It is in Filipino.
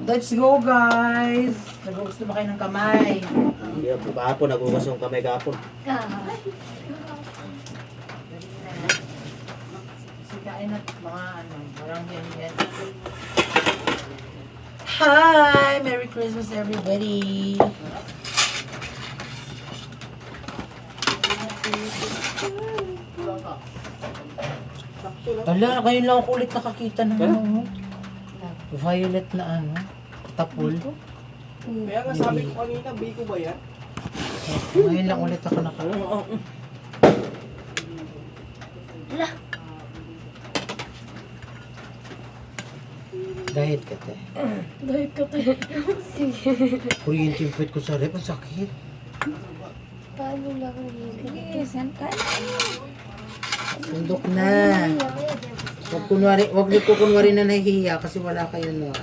Let's go, guys! Nag-ugas na ba kayo ng kamay? Hindi, kahapon, nagugas yung kamay kahapon. Sikain at mga ano, parang yan. Hi! Merry Christmas, everybody! Ala, ngayon lang ako ulit nakakita ng ano, violet na ano, tapul. Kaya nga sabi ko kanina, biko ba yan? Ngayon lang ulit ako nakakita. Diet ka, te. Dahil ka tayo. Sige. Kuryente yung puwet ko sa rep, ang sakit. Paano lang yun? Sundok na. Wag niyo ko kunwari na nahihiya kasi wala kayo noon.